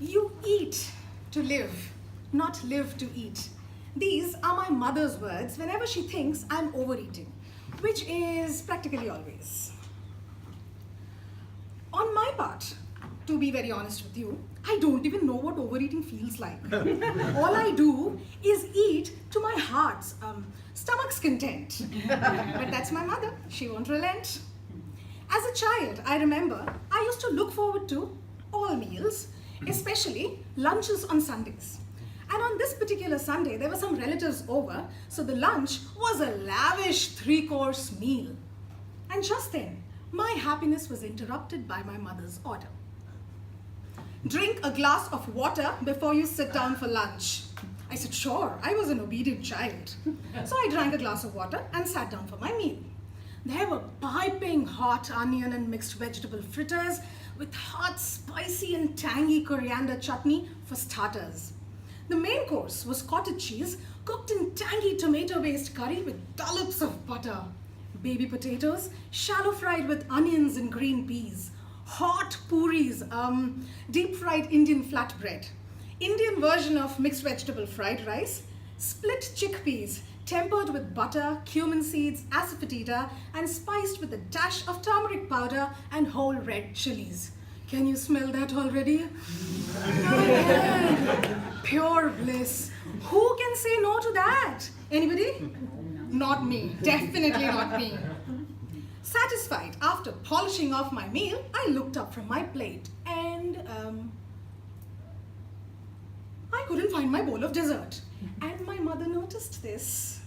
You eat to live, not live to eat. These are my mother's words whenever she thinks I'm overeating, which is practically always. On my part, to be very honest with you, I don't even know what overeating feels like. All I do is eat to my heart's stomach's content. But that's my mother. She won't relent. As a child, I remember I used to look forward to all meals, especially lunches on Sundays. And on this particular Sunday, there were some relatives over, so the lunch was a lavish 3-course meal. And just then, my happiness was interrupted by my mother's order. Drink a glass of water before you sit down for lunch. I said, sure, I was an obedient child. So I drank a glass of water and sat down for my meal. There were piping hot onion and mixed vegetable fritters with hot, spicy and tangy coriander chutney for starters. The main course was cottage cheese cooked in tangy tomato-based curry with dollops of butter. Baby potatoes, shallow fried with onions and green peas. Hot puris, deep-fried Indian flatbread. Indian version of mixed vegetable fried rice. Split chickpeas, tempered with butter, cumin seeds, asafoetida, and spiced with a dash of turmeric powder and whole red chilies. Can you smell that already? Pure bliss. Who can say no to that? Anybody? Not me. Definitely not me. Satisfied, after polishing off my meal, I looked up from my plate and I couldn't find my bowl of dessert. And my mother noticed this.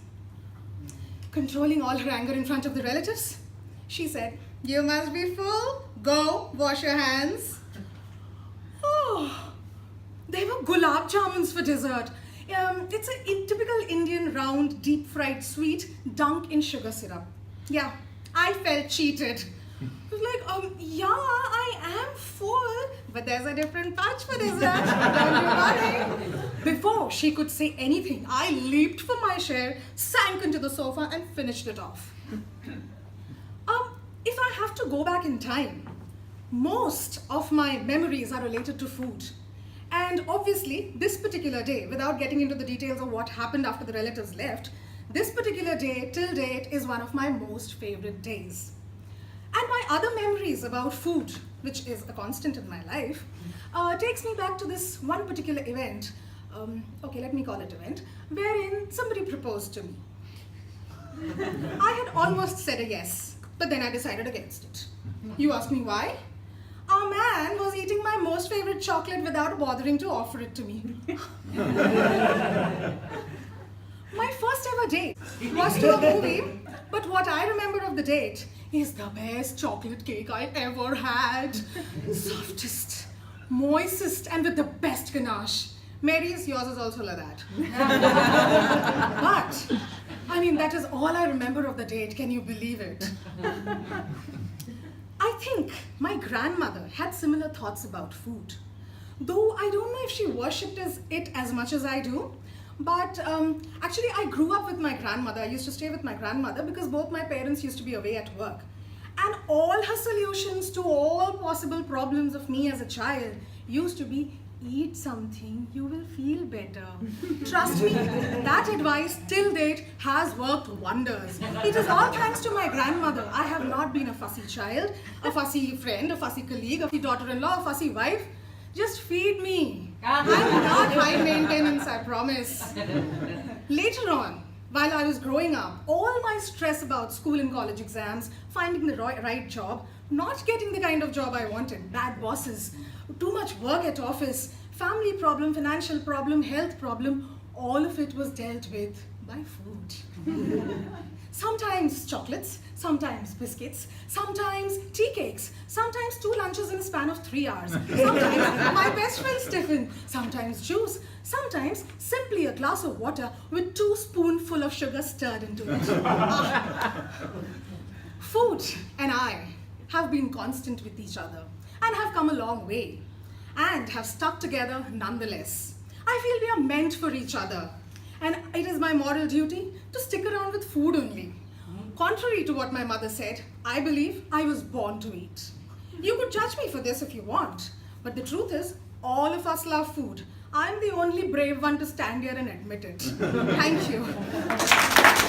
Controlling all her anger in front of the relatives, she said, "You must be full. Go, wash your hands." Oh, they were gulab jamuns for dessert. It's a typical Indian round deep-fried sweet dunked in sugar syrup. Yeah, I felt cheated. I was like, yeah, I am full, but there's a different pouch for dessert. Don't you worry. Before she could say anything, I leaped for my share, sank into the sofa and finished it off. If I have to go back in time, most of my memories are related to food. And obviously, this particular day, without getting into the details of what happened after the relatives left, this particular day, till date, is one of my most favorite days. And my other memories about food, which is a constant in my life, takes me back to this one particular event, okay, let me call it event, wherein somebody proposed to me. I had almost said a yes, but then I decided against it. You ask me why? Our man was eating my most favorite chocolate without bothering to offer it to me. My first ever date was to a movie, but what I remember of the date is the best chocolate cake I ever had. Softest, moistest, and with the best ganache. Mary's, yours is also like that. But, I mean, that is all I remember of the date. Can you believe it? I think my grandmother had similar thoughts about food. Though I don't know if she worshipped it as much as I do. But actually, I grew up with my grandmother. I used to stay with my grandmother because both my parents used to be away at work. And all her solutions to all possible problems of me as a child used to be, eat something, you will feel better. Trust me, that advice till date has worked wonders. It is all thanks to my grandmother. I have not been a fussy child, a fussy friend, a fussy colleague, a fussy daughter-in-law, a fussy wife. Just feed me. I'm not high maintenance, I promise. Later on, while I was growing up, all my stress about school and college exams, finding the right job, not getting the kind of job I wanted, bad bosses, too much work at office, family problem, financial problem, health problem, all of it was dealt with by food. Sometimes chocolates, sometimes biscuits, sometimes tea cakes, sometimes 2 lunches in a span of 3 hours, sometimes my best friend's tiffin, sometimes juice, sometimes simply a glass of water with 2 spoonfuls of sugar stirred into it. Food and I have been constant with each other and have come a long way and have stuck together nonetheless. I feel we are meant for each other. And it is my moral duty to stick around with food only. Contrary to what my mother said, I believe I was born to eat. You could judge me for this if you want, but the truth is, All of us love food. I'm the only brave one to stand here and admit it. Thank you.